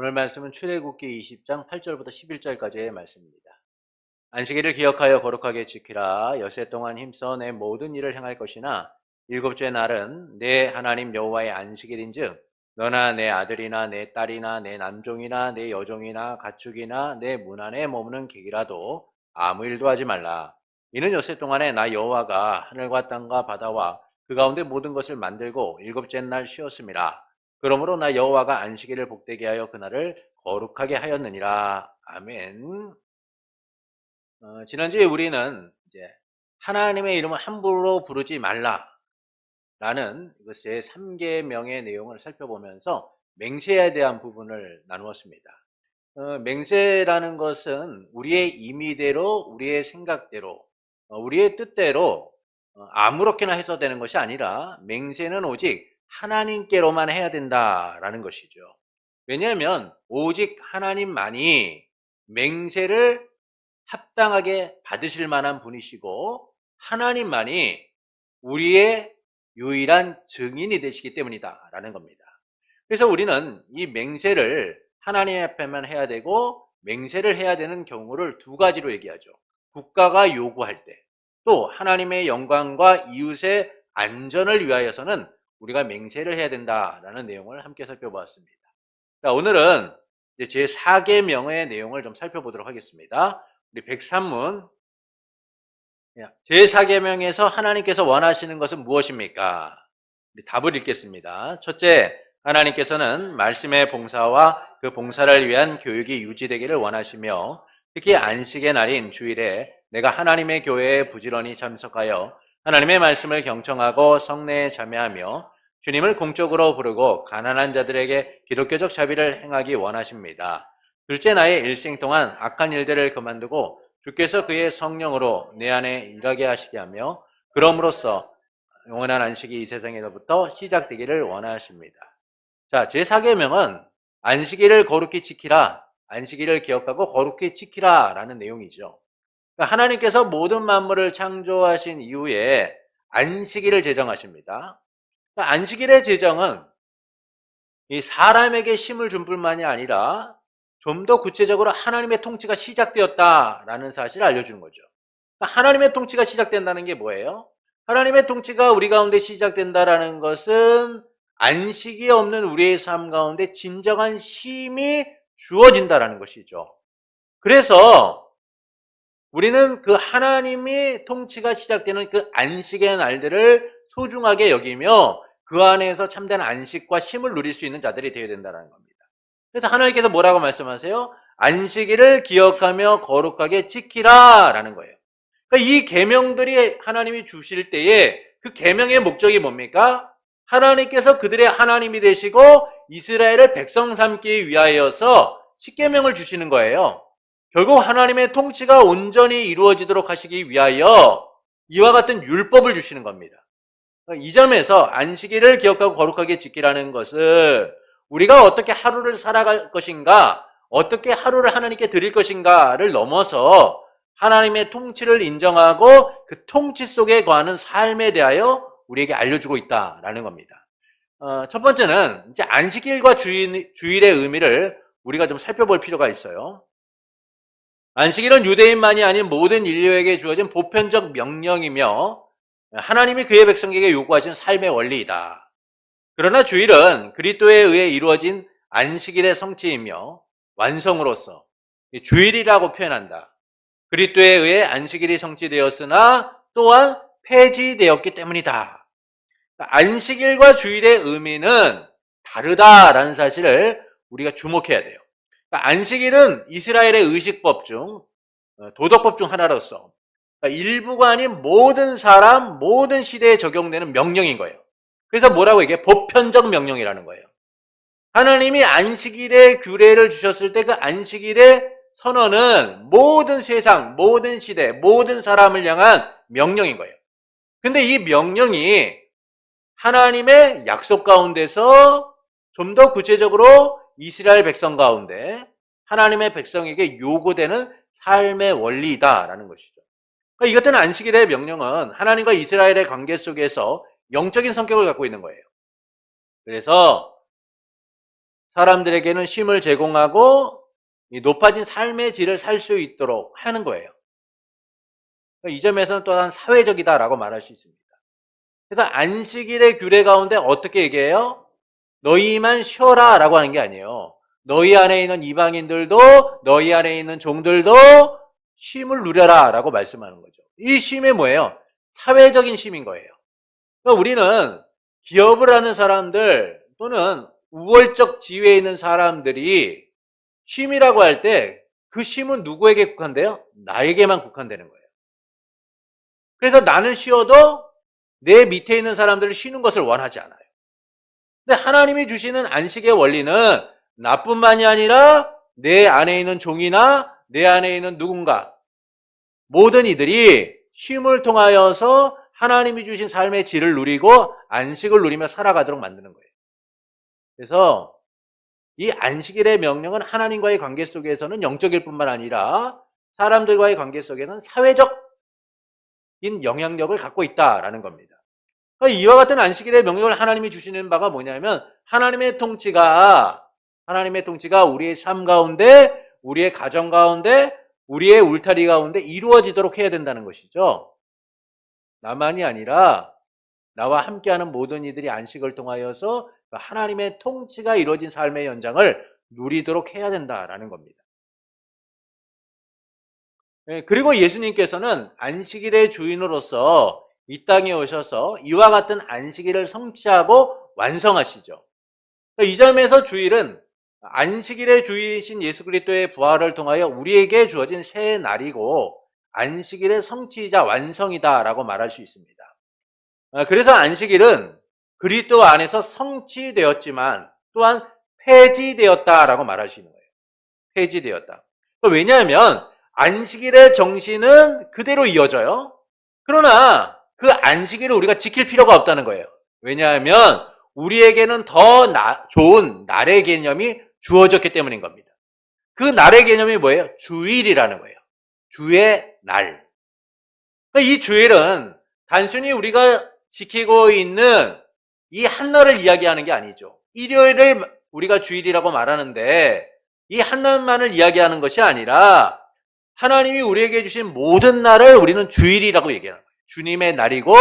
오늘 말씀은 출애굽기 20장 8절부터 11절까지의 말씀입니다. 안식일을 기억하여 거룩하게 지키라. 엿새 동안 힘써 내 모든 일을 행할 것이나 일곱째 날은 내 하나님 여호와의 안식일인즉 너나 내 아들이나 내 딸이나 내 남종이나 내 여종이나 가축이나 내 문 안에 머무는 객이라도 아무 일도 하지 말라. 이는 엿새 동안에 나 여호와가 하늘과 땅과 바다와 그 가운데 모든 것을 만들고 일곱째 날 쉬었음이라. 그러므로 나 여호와가 안식일을 복되게 하여 그날을 거룩하게 하였느니라. 아멘. 지난주에 우리는 이제 하나님의 이름을 함부로 부르지 말라라는 이것의 3계명의 내용을 살펴보면서 맹세에 대한 부분을 나누었습니다. 맹세라는 것은 우리의 임의대로, 우리의 생각대로, 우리의 뜻대로 아무렇게나 해서 되는 것이 아니라 맹세는 오직 하나님께로만 해야 된다라는 것이죠. 왜냐하면 오직 하나님만이 맹세를 합당하게 받으실 만한 분이시고 하나님만이 우리의 유일한 증인이 되시기 때문이다라는 겁니다. 그래서 우리는 이 맹세를 하나님 앞에만 해야 되고 맹세를 해야 되는 경우를 두 가지로 얘기하죠. 국가가 요구할 때, 또 하나님의 영광과 이웃의 안전을 위하여서는 우리가 맹세를 해야 된다라는 내용을 함께 살펴보았습니다. 자, 오늘은 제 4계명의 내용을 좀 살펴보도록 하겠습니다. 우리 103문 제4계명에서 하나님께서 원하시는 것은 무엇입니까? 우리 답을 읽겠습니다. 첫째, 하나님께서는 말씀의 봉사와 그 봉사를 위한 교육이 유지되기를 원하시며 특히 안식의 날인 주일에 내가 하나님의 교회에 부지런히 참석하여 하나님의 말씀을 경청하고 성례에 참여하며 주님을 공적으로 부르고 가난한 자들에게 기독교적 자비를 행하기 원하십니다. 둘째, 나의 일생 동안 악한 일들을 그만두고 주께서 그의 성령으로 내 안에 일하게 하시게 하며 그럼으로써 영원한 안식이 이 세상에서부터 시작되기를 원하십니다. 자, 제4계명은 안식일을 거룩히 지키라, 안식일을 기억하고 거룩히 지키라 라는 내용이죠. 그러니까 하나님께서 모든 만물을 창조하신 이후에 안식일을 제정하십니다. 그러니까 안식일의 제정은 이 사람에게 쉼을 준 뿐만이 아니라 좀 더 구체적으로 하나님의 통치가 시작되었다라는 사실을 알려주는 거죠. 그러니까 하나님의 통치가 시작된다는 게 뭐예요? 하나님의 통치가 우리 가운데 시작된다라는 것은 안식이 없는 우리의 삶 가운데 진정한 쉼이 주어진다라는 것이죠. 그래서 우리는 그 하나님의 통치가 시작되는 그 안식의 날들을 소중하게 여기며 그 안에서 참된 안식과 쉼을 누릴 수 있는 자들이 되어야 된다는 겁니다. 그래서 하나님께서 뭐라고 말씀하세요? 안식일을 기억하며 거룩하게 지키라 라는 거예요. 그러니까 이 계명들이 하나님이 주실 때에 그 계명의 목적이 뭡니까? 하나님께서 그들의 하나님이 되시고 이스라엘을 백성 삼기 위하여서 십계명을 주시는 거예요. 결국 하나님의 통치가 온전히 이루어지도록 하시기 위하여 이와 같은 율법을 주시는 겁니다. 이 점에서 안식일을 기억하고 거룩하게 지키라는 것을 우리가 어떻게 하루를 살아갈 것인가, 어떻게 하루를 하나님께 드릴 것인가를 넘어서 하나님의 통치를 인정하고 그 통치 속에 거하는 삶에 대하여 우리에게 알려주고 있다라는 겁니다. 첫 번째는 이제 안식일과 주일의 의미를 우리가 좀 살펴볼 필요가 있어요. 안식일은 유대인만이 아닌 모든 인류에게 주어진 보편적 명령이며 하나님이 그의 백성에게 요구하신 삶의 원리이다. 그러나 주일은 그리스도에 의해 이루어진 안식일의 성취이며 완성으로서 주일이라고 표현한다. 그리스도에 의해 안식일이 성취되었으나 또한 폐지되었기 때문이다. 안식일과 주일의 의미는 다르다라는 사실을 우리가 주목해야 돼요. 안식일은 이스라엘의 의식법 중 도덕법 중 하나로서 일부가 아닌 모든 사람, 모든 시대에 적용되는 명령인 거예요. 그래서 뭐라고 얘기해? 보편적 명령이라는 거예요. 하나님이 안식일의 규례를 주셨을 때 그 안식일의 선언은 모든 세상, 모든 시대, 모든 사람을 향한 명령인 거예요. 근데 이 명령이 하나님의 약속 가운데서 좀 더 구체적으로 이스라엘 백성 가운데 하나님의 백성에게 요구되는 삶의 원리다라는 것이죠. 그러니까 이 같은 안식일의 명령은 하나님과 이스라엘의 관계 속에서 영적인 성격을 갖고 있는 거예요. 그래서 사람들에게는 쉼을 제공하고 이 높아진 삶의 질을 살 수 있도록 하는 거예요. 이 점에서는 또한 사회적이다라고 말할 수 있습니다. 그래서 안식일의 규례 가운데 어떻게 얘기해요? 너희만 쉬어라 라고 하는 게 아니에요. 너희 안에 있는 이방인들도 너희 안에 있는 종들도 쉼을 누려라 라고 말씀하는 거죠. 이 쉼이 뭐예요? 사회적인 쉼인 거예요. 그러니까 우리는 기업을 하는 사람들 또는 우월적 지위에 있는 사람들이 쉼이라고 할 때 그 쉼은 누구에게 국한돼요? 나에게만 국한되는 거예요. 그래서 나는 쉬어도 내 밑에 있는 사람들을 쉬는 것을 원하지 않아요. 근데 하나님이 주시는 안식의 원리는 나뿐만이 아니라 내 안에 있는 종이나 내 안에 있는 누군가 모든 이들이 쉼을 통하여서 하나님이 주신 삶의 질을 누리고 안식을 누리며 살아가도록 만드는 거예요. 그래서 이 안식일의 명령은 하나님과의 관계 속에서는 영적일 뿐만 아니라 사람들과의 관계 속에는 사회적인 영향력을 갖고 있다라는 겁니다. 그러니까 이와 같은 안식일의 명령을 하나님이 주시는 바가 뭐냐면 하나님의 통치가 우리의 삶 가운데, 우리의 가정 가운데, 우리의 울타리 가운데 이루어지도록 해야 된다는 것이죠. 나만이 아니라 나와 함께하는 모든 이들이 안식을 통하여서 하나님의 통치가 이루어진 삶의 연장을 누리도록 해야 된다라는 겁니다. 그리고 예수님께서는 안식일의 주인으로서 이 땅에 오셔서 이와 같은 안식일을 성취하고 완성하시죠. 이 점에서 주일은 안식일의 주이신 예수 그리스도의 부활을 통하여 우리에게 주어진 새 날이고 안식일의 성취이자 완성이다라고 말할 수 있습니다. 그래서 안식일은 그리스도 안에서 성취되었지만 또한 폐지되었다라고 말할 수 있는 거예요. 폐지되었다. 왜냐하면 안식일의 정신은 그대로 이어져요. 그러나 그 안식일을 우리가 지킬 필요가 없다는 거예요. 왜냐하면 우리에게는 더 좋은 날의 개념이 주어졌기 때문인 겁니다. 그 날의 개념이 뭐예요? 주일이라는 거예요. 주의 날. 이 주일은 단순히 우리가 지키고 있는 이 한날을 이야기하는 게 아니죠. 일요일을 우리가 주일이라고 말하는데 이 한날만을 이야기하는 것이 아니라 하나님이 우리에게 주신 모든 날을 우리는 주일이라고 얘기하는 거예요. 주님의 날이고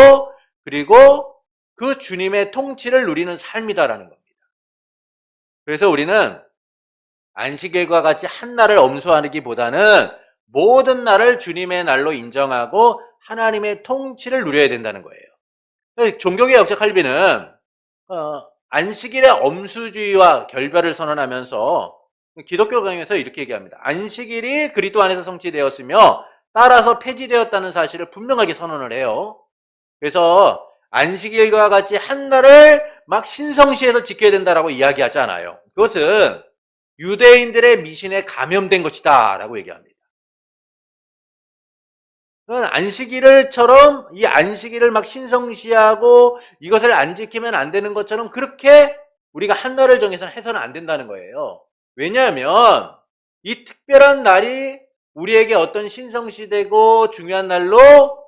그리고 그 주님의 통치를 누리는 삶이다라는 겁니다. 그래서 우리는 안식일과 같이 한 날을 엄수하기보다는 모든 날을 주님의 날로 인정하고 하나님의 통치를 누려야 된다는 거예요. 종교개혁자 칼빈은 안식일의 엄수주의와 결별을 선언하면서 기독교 강의에서 이렇게 얘기합니다. 안식일이 그리스도 안에서 성취되었으며 따라서 폐지되었다는 사실을 분명하게 선언을 해요. 그래서 안식일과 같이 한 날을 막 신성시해서 지켜야 된다라고 이야기하지 않아요. 그것은 유대인들의 미신에 감염된 것이다 라고 얘기합니다. 안식일처럼 이 안식일을 막 신성시하고 이것을 안 지키면 안 되는 것처럼 그렇게 우리가 한 날을 정해서는 해서는 안 된다는 거예요. 왜냐하면 이 특별한 날이 우리에게 어떤 신성시되고 중요한 날로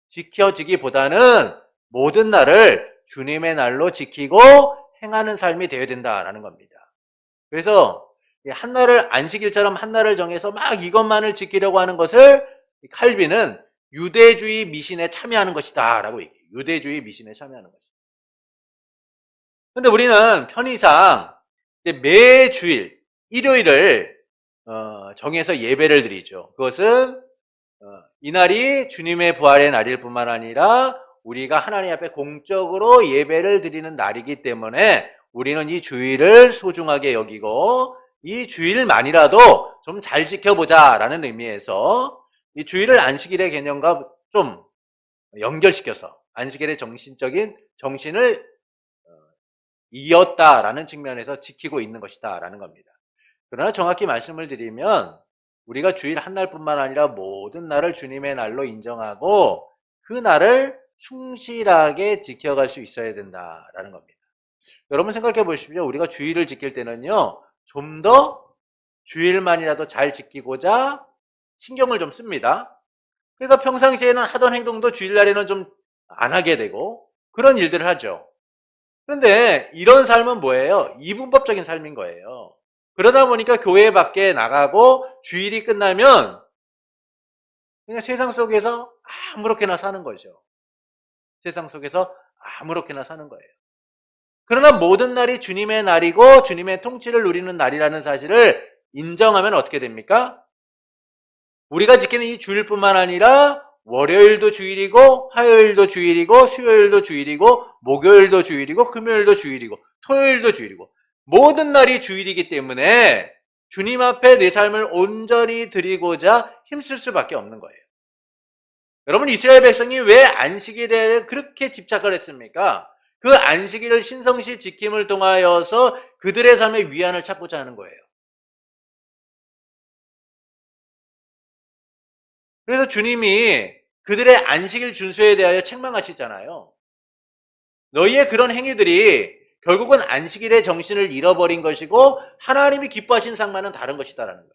지켜지기보다는 모든 날을 주님의 날로 지키고 행하는 삶이 되어야 된다라는 겁니다. 그래서 한 날을 안식일처럼 한 날을 정해서 막 이것만을 지키려고 하는 것을 칼빈은 유대주의 미신에 참여하는 것이다 라고 얘기해요. 유대주의 미신에 참여하는 것이다. 그런데 우리는 편의상 이제 매 주일 일요일을 정해서 예배를 드리죠. 그것은 이날이 주님의 부활의 날일 뿐만 아니라 우리가 하나님 앞에 공적으로 예배를 드리는 날이기 때문에 우리는 이 주일을 소중하게 여기고 이 주일만이라도 좀 잘 지켜보자라는 의미에서 이 주일을 안식일의 개념과 좀 연결시켜서 안식일의 정신적인 정신을 이었다라는 측면에서 지키고 있는 것이다라는 겁니다. 그러나 정확히 말씀을 드리면 우리가 주일 한 날뿐만 아니라 모든 날을 주님의 날로 인정하고 그 날을 충실하게 지켜갈 수 있어야 된다라는 겁니다. 여러분 생각해 보십시오. 우리가 주일을 지킬 때는요, 좀 더 주일만이라도 잘 지키고자 신경을 좀 씁니다. 그래서 평상시에는 하던 행동도 주일날에는 좀 안 하게 되고 그런 일들을 하죠. 그런데 이런 삶은 뭐예요? 이분법적인 삶인 거예요. 그러다 보니까 교회 밖에 나가고 주일이 끝나면 그냥 세상 속에서 아무렇게나 사는 거죠. 세상 속에서 아무렇게나 사는 거예요. 그러나 모든 날이 주님의 날이고 주님의 통치를 누리는 날이라는 사실을 인정하면 어떻게 됩니까? 우리가 지키는 이 주일뿐만 아니라 월요일도 주일이고 화요일도 주일이고 수요일도 주일이고 목요일도 주일이고 금요일도 주일이고 토요일도 주일이고 모든 날이 주일이기 때문에 주님 앞에 내 삶을 온전히 드리고자 힘쓸 수밖에 없는 거예요. 여러분, 이스라엘 백성이 왜 안식일에 그렇게 집착을 했습니까? 그 안식일을 신성시 지킴을 통하여서 그들의 삶의 위안을 찾고자 하는 거예요. 그래서 주님이 그들의 안식일 준수에 대하여 책망하시잖아요. 너희의 그런 행위들이 결국은 안식일의 정신을 잃어버린 것이고 하나님이 기뻐하신 상만은 다른 것이다라는 거예요.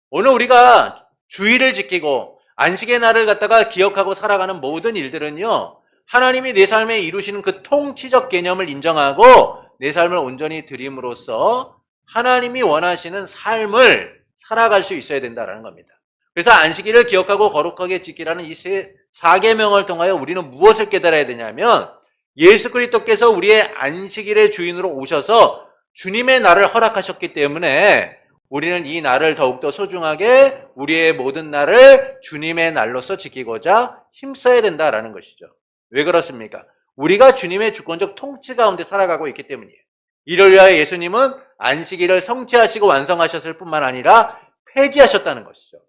오늘 우리가 주일을 지키고 안식의 날을 갖다가 기억하고 살아가는 모든 일들은요, 하나님이 내 삶에 이루시는 그 통치적 개념을 인정하고 내 삶을 온전히 드림으로써 하나님이 원하시는 삶을 살아갈 수 있어야 된다는 겁니다. 그래서 안식일을 기억하고 거룩하게 지키라는 이 4계명을 통하여 우리는 무엇을 깨달아야 되냐면 예수 그리스도께서 우리의 안식일의 주인으로 오셔서 주님의 날을 허락하셨기 때문에 우리는 이 날을 더욱더 소중하게 우리의 모든 날을 주님의 날로서 지키고자 힘써야 된다라는 것이죠. 왜 그렇습니까? 우리가 주님의 주권적 통치 가운데 살아가고 있기 때문이에요. 이를 위하여 예수님은 안식일을 성취하시고 완성하셨을 뿐만 아니라 폐지하셨다는 것이죠.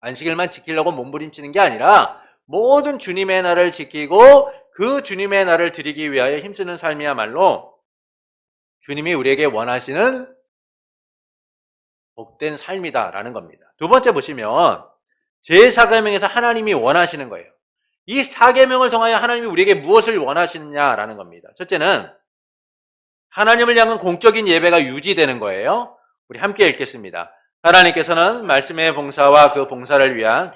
안식일만 지키려고 몸부림치는 게 아니라 모든 주님의 날을 지키고 그 주님의 날을 드리기 위하여 힘쓰는 삶이야말로 주님이 우리에게 원하시는 복된 삶이다라는 겁니다. 두 번째 보시면 제4계명에서 하나님이 원하시는 거예요. 이 4계명을 통하여 하나님이 우리에게 무엇을 원하시느냐라는 겁니다. 첫째는 하나님을 향한 공적인 예배가 유지되는 거예요. 우리 함께 읽겠습니다. 하나님께서는 말씀의 봉사와 그 봉사를 위한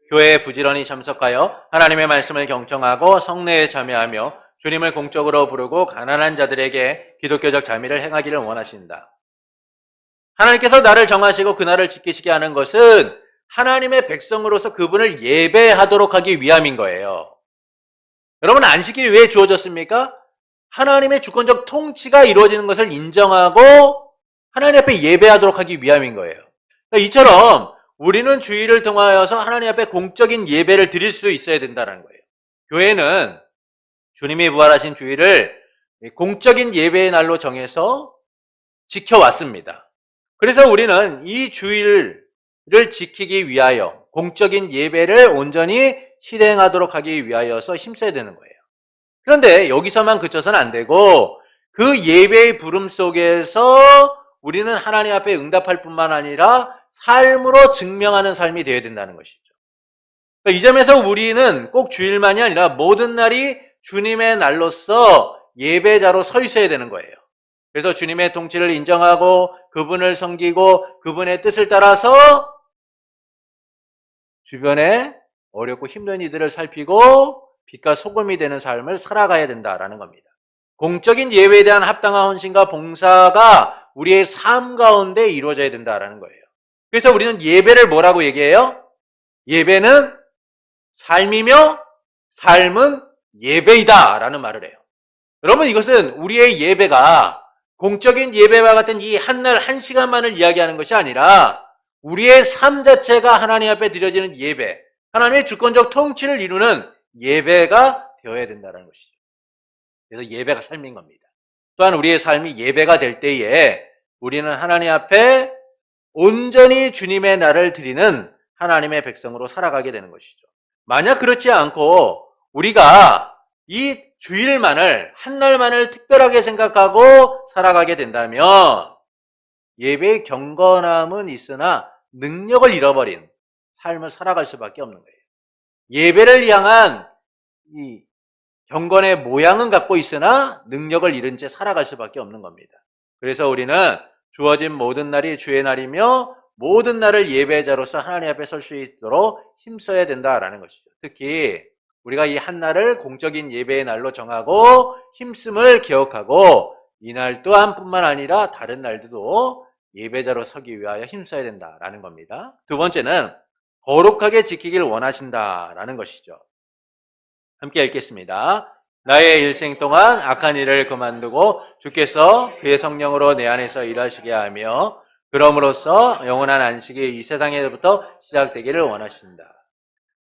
교회에 부지런히 참석하여 하나님의 말씀을 경청하고 성례에 참여하며 주님을 공적으로 부르고 가난한 자들에게 기독교적 자비를 행하기를 원하신다. 하나님께서 나를 정하시고 그 날을 지키시게 하는 것은 하나님의 백성으로서 그분을 예배하도록 하기 위함인 거예요. 여러분, 안식일이 왜 주어졌습니까? 하나님의 주권적 통치가 이루어지는 것을 인정하고 하나님 앞에 예배하도록 하기 위함인 거예요. 그러니까 이처럼 우리는 주일을 통하여서 하나님 앞에 공적인 예배를 드릴 수 있어야 된다는 거예요. 교회는 주님이 부활하신 주일을 공적인 예배의 날로 정해서 지켜왔습니다. 그래서 우리는 이 주일을 지키기 위하여 공적인 예배를 온전히 실행하도록 하기 위하여서 힘써야 되는 거예요. 그런데 여기서만 그쳐서는 안 되고 그 예배의 부름 속에서 우리는 하나님 앞에 응답할 뿐만 아니라 삶으로 증명하는 삶이 되어야 된다는 것이죠. 그러니까 이 점에서 우리는 꼭 주일만이 아니라 모든 날이 주님의 날로서 예배자로 서 있어야 되는 거예요. 그래서 주님의 통치를 인정하고 그분을 섬기고 그분의 뜻을 따라서 주변에 어렵고 힘든 이들을 살피고 빛과 소금이 되는 삶을 살아가야 된다라는 겁니다. 공적인 예배에 대한 합당한 헌신과 봉사가 우리의 삶 가운데 이루어져야 된다라는 거예요. 그래서 우리는 예배를 뭐라고 얘기해요? 예배는 삶이며 삶은 예배이다라는 말을 해요. 여러분, 이것은 우리의 예배가 공적인 예배와 같은 이 한날 한 시간만을 이야기하는 것이 아니라 우리의 삶 자체가 하나님 앞에 드려지는 예배, 하나님의 주권적 통치를 이루는 예배가 되어야 된다는 것이죠. 그래서 예배가 삶인 겁니다. 또한 우리의 삶이 예배가 될 때에 우리는 하나님 앞에 온전히 주님의 날을 드리는 하나님의 백성으로 살아가게 되는 것이죠. 만약 그렇지 않고 우리가 이 주일만을, 한날만을 특별하게 생각하고 살아가게 된다면 예배의 경건함은 있으나 능력을 잃어버린 삶을 살아갈 수밖에 없는 거예요. 예배를 향한 이 경건의 모양은 갖고 있으나 능력을 잃은 채 살아갈 수밖에 없는 겁니다. 그래서 우리는 주어진 모든 날이 주의 날이며 모든 날을 예배자로서 하나님 앞에 설 수 있도록 힘써야 된다라는 것이죠. 특히 우리가 이 한날을 공적인 예배의 날로 정하고 힘씀을 기억하고 이날 또한 뿐만 아니라 다른 날들도 예배자로 서기 위하여 힘써야 된다라는 겁니다. 두 번째는 거룩하게 지키길 원하신다라는 것이죠. 함께 읽겠습니다. 나의 일생 동안 악한 일을 그만두고 주께서 그의 성령으로 내 안에서 일하시게 하며 그럼으로써 영원한 안식이 이 세상에부터 시작되기를 원하신다.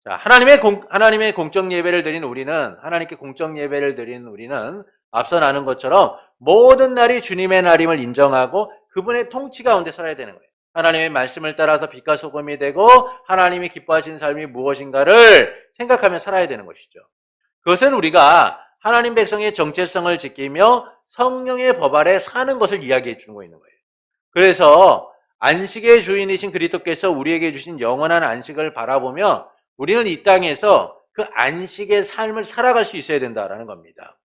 자, 하나님의 공적 예배를 드린 우리는, 하나님께 공적 예배를 드리는 우리는 앞서 나눈 것처럼 모든 날이 주님의 날임을 인정하고 그분의 통치 가운데 살아야 되는 거예요. 하나님의 말씀을 따라서 빛과 소금이 되고 하나님이 기뻐하시는 삶이 무엇인가를 생각하며 살아야 되는 것이죠. 그것은 우리가 하나님 백성의 정체성을 지키며 성령의 법 아래 사는 것을 이야기해 주고 있는 거예요. 그래서 안식의 주인이신 그리스도께서 우리에게 주신 영원한 안식을 바라보며 우리는 이 땅에서 그 안식의 삶을 살아갈 수 있어야 된다라는 겁니다.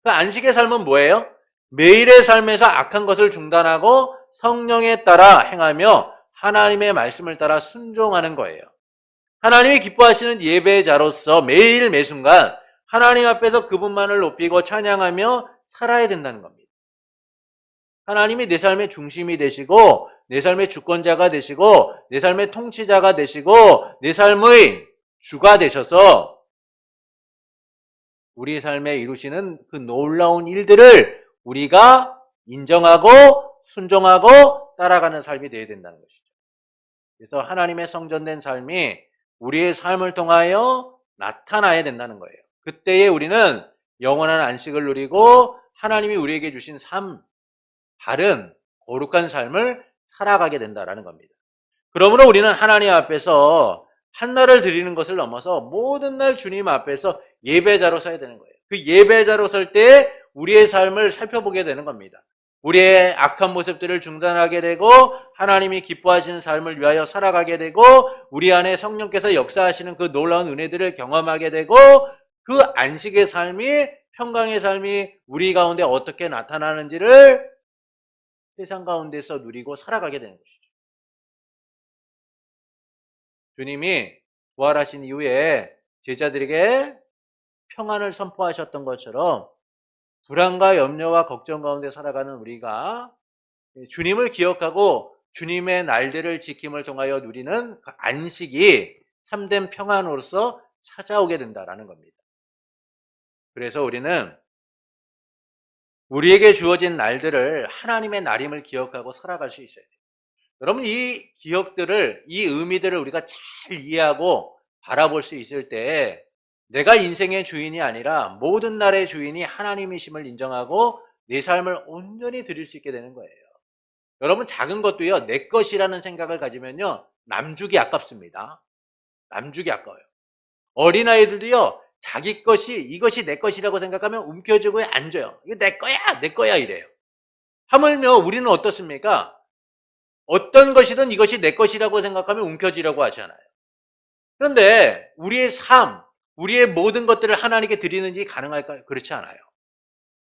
그 안식의 삶은 뭐예요? 매일의 삶에서 악한 것을 중단하고 성령에 따라 행하며 하나님의 말씀을 따라 순종하는 거예요. 하나님이 기뻐하시는 예배자로서 매일 매순간 하나님 앞에서 그분만을 높이고 찬양하며 살아야 된다는 겁니다. 하나님이 내 삶의 중심이 되시고 내 삶의 주권자가 되시고 내 삶의 통치자가 되시고 내 삶의 주가 되셔서 우리 삶에 이루시는 그 놀라운 일들을 우리가 인정하고 순종하고 따라가는 삶이 되어야 된다는 것이죠. 그래서 하나님의 성전된 삶이 우리의 삶을 통하여 나타나야 된다는 거예요. 그때에 우리는 영원한 안식을 누리고 하나님이 우리에게 주신 삶, 바른 거룩한 삶을 살아가게 된다는 겁니다. 그러므로 우리는 하나님 앞에서 한날을 드리는 것을 넘어서 모든 날 주님 앞에서 예배자로 서야 되는 거예요. 그 예배자로 설 때 우리의 삶을 살펴보게 되는 겁니다. 우리의 악한 모습들을 중단하게 되고 하나님이 기뻐하시는 삶을 위하여 살아가게 되고 우리 안에 성령께서 역사하시는 그 놀라운 은혜들을 경험하게 되고 그 안식의 삶이, 평강의 삶이 우리 가운데 어떻게 나타나는지를 세상 가운데서 누리고 살아가게 되는 것이죠. 주님이 부활하신 이후에 제자들에게 평안을 선포하셨던 것처럼 불안과 염려와 걱정 가운데 살아가는 우리가 주님을 기억하고 주님의 날들을 지킴을 통하여 누리는 그 안식이 참된 평안으로서 찾아오게 된다는 겁니다. 그래서 우리는 우리에게 주어진 날들을 하나님의 날임을 기억하고 살아갈 수 있어야 돼요. 여러분, 이 기억들을, 이 의미들을 우리가 잘 이해하고 바라볼 수 있을 때 내가 인생의 주인이 아니라 모든 날의 주인이 하나님이심을 인정하고 내 삶을 온전히 드릴 수 있게 되는 거예요. 여러분, 작은 것도요, 내 것이라는 생각을 가지면요, 남주기 아깝습니다. 남주기 아까워요. 어린아이들도요, 자기 것이, 이것이 내 것이라고 생각하면 움켜쥐고 앉아요. 이거 내 거야, 내 거야 이래요. 하물며 우리는 어떻습니까? 어떤 것이든 이것이 내 것이라고 생각하면 움켜쥐려고 하잖아요. 그런데 우리의 삶, 우리의 모든 것들을 하나님께 드리는 일이 가능할까요? 그렇지 않아요.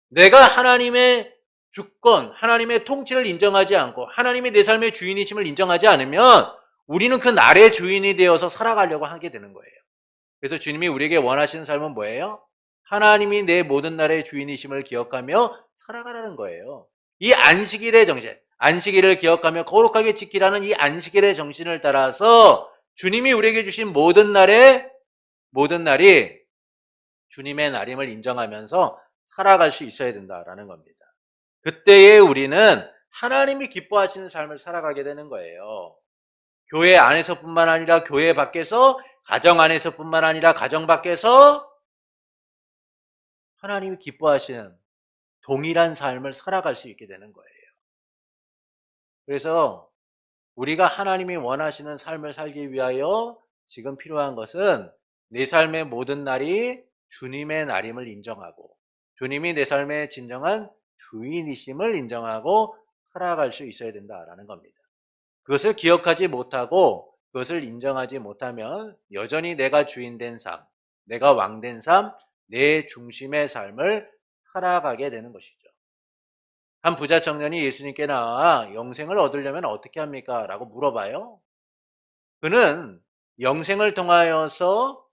내가 하나님의 주권, 하나님의 통치를 인정하지 않고 하나님이 내 삶의 주인이심을 인정하지 않으면 우리는 그 날의 주인이 되어서 살아가려고 하게 되는 거예요. 그래서 주님이 우리에게 원하시는 삶은 뭐예요? 하나님이 내 모든 날의 주인이심을 기억하며 살아가라는 거예요. 이 안식일의 정신, 안식일을 기억하며 거룩하게 지키라는 이 안식일의 정신을 따라서 주님이 우리에게 주신 모든 날이 주님의 날임을 인정하면서 살아갈 수 있어야 된다라는 겁니다. 그때에 우리는 하나님이 기뻐하시는 삶을 살아가게 되는 거예요. 교회 안에서뿐만 아니라 교회 밖에서, 가정 안에서뿐만 아니라 가정 밖에서 하나님이 기뻐하시는 동일한 삶을 살아갈 수 있게 되는 거예요. 그래서 우리가 하나님이 원하시는 삶을 살기 위하여 지금 필요한 것은 내 삶의 모든 날이 주님의 날임을 인정하고 주님이 내 삶의 진정한 주인이심을 인정하고 살아갈 수 있어야 된다라는 겁니다. 그것을 기억하지 못하고 그것을 인정하지 못하면 여전히 내가 주인된 삶, 내가 왕된 삶, 내 중심의 삶을 살아가게 되는 것이죠. 한 부자 청년이 예수님께 나와 영생을 얻으려면 어떻게 합니까? 라고 물어봐요. 그는 영생을 통하여서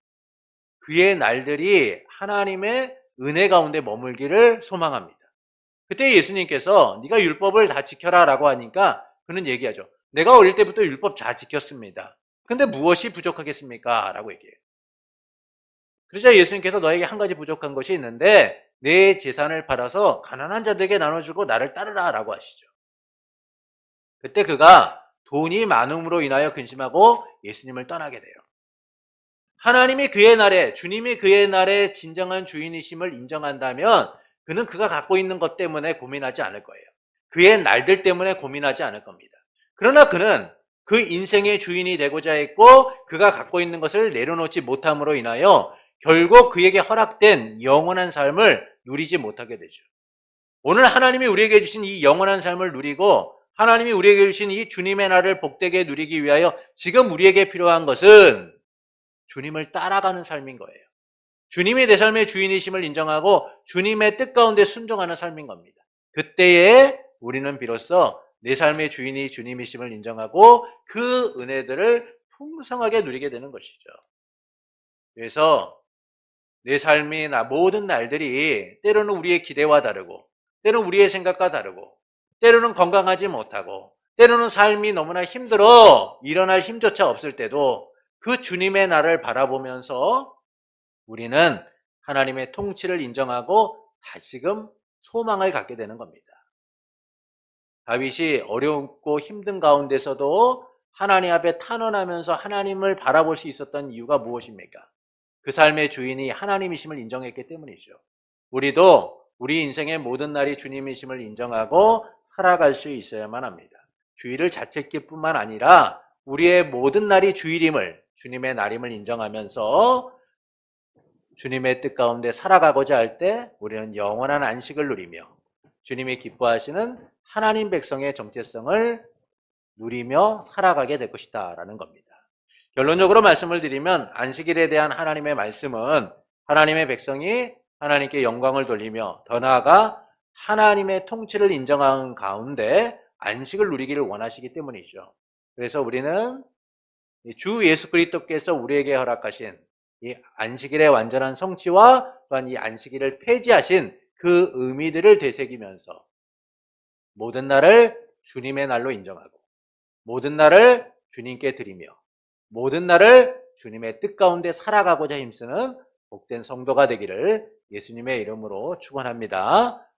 그의 날들이 하나님의 은혜 가운데 머물기를 소망합니다. 그때 예수님께서 네가 율법을 다 지켜라 라고 하니까 그는 얘기하죠. 내가 어릴 때부터 율법 다 지켰습니다. 근데 무엇이 부족하겠습니까? 라고 얘기해요. 그러자 예수님께서 너에게 한 가지 부족한 것이 있는데 내 재산을 팔아서 가난한 자들에게 나눠주고 나를 따르라 라고 하시죠. 그때 그가 돈이 많음으로 인하여 근심하고 예수님을 떠나게 돼요. 하나님이 그의 날에, 주님이 그의 날에 진정한 주인이심을 인정한다면 그는 그가 갖고 있는 것 때문에 고민하지 않을 거예요. 그의 날들 때문에 고민하지 않을 겁니다. 그러나 그는 그 인생의 주인이 되고자 했고 그가 갖고 있는 것을 내려놓지 못함으로 인하여 결국 그에게 허락된 영원한 삶을 누리지 못하게 되죠. 오늘 하나님이 우리에게 주신 이 영원한 삶을 누리고 하나님이 우리에게 주신 이 주님의 날을 복되게 누리기 위하여 지금 우리에게 필요한 것은 주님을 따라가는 삶인 거예요. 주님이 내 삶의 주인이심을 인정하고 주님의 뜻 가운데 순종하는 삶인 겁니다. 그때에 우리는 비로소 내 삶의 주인이 주님이심을 인정하고 그 은혜들을 풍성하게 누리게 되는 것이죠. 그래서 내 삶이 모든 날들이 때로는 우리의 기대와 다르고 때로는 우리의 생각과 다르고 때로는 건강하지 못하고 때로는 삶이 너무나 힘들어 일어날 힘조차 없을 때도 그 주님의 날을 바라보면서 우리는 하나님의 통치를 인정하고 다시금 소망을 갖게 되는 겁니다. 다윗이 어렵고 힘든 가운데서도 하나님 앞에 탄원하면서 하나님을 바라볼 수 있었던 이유가 무엇입니까? 그 삶의 주인이 하나님이심을 인정했기 때문이죠. 우리도 우리 인생의 모든 날이 주님이심을 인정하고 살아갈 수 있어야만 합니다. 주일을 자책기 뿐만 아니라 우리의 모든 날이 주일임을, 주님의 날임을 인정하면서 주님의 뜻 가운데 살아가고자 할 때 우리는 영원한 안식을 누리며 주님이 기뻐하시는 하나님 백성의 정체성을 누리며 살아가게 될 것이다 라는 겁니다. 결론적으로 말씀을 드리면 안식일에 대한 하나님의 말씀은 하나님의 백성이 하나님께 영광을 돌리며 더 나아가 하나님의 통치를 인정하는 가운데 안식을 누리기를 원하시기 때문이죠. 그래서 우리는 주 예수 그리스도께서 우리에게 허락하신 이 안식일의 완전한 성취와 또한 이 안식일을 폐지하신 그 의미들을 되새기면서 모든 날을 주님의 날로 인정하고 모든 날을 주님께 드리며 모든 날을 주님의 뜻 가운데 살아가고자 힘쓰는 복된 성도가 되기를 예수님의 이름으로 축원합니다.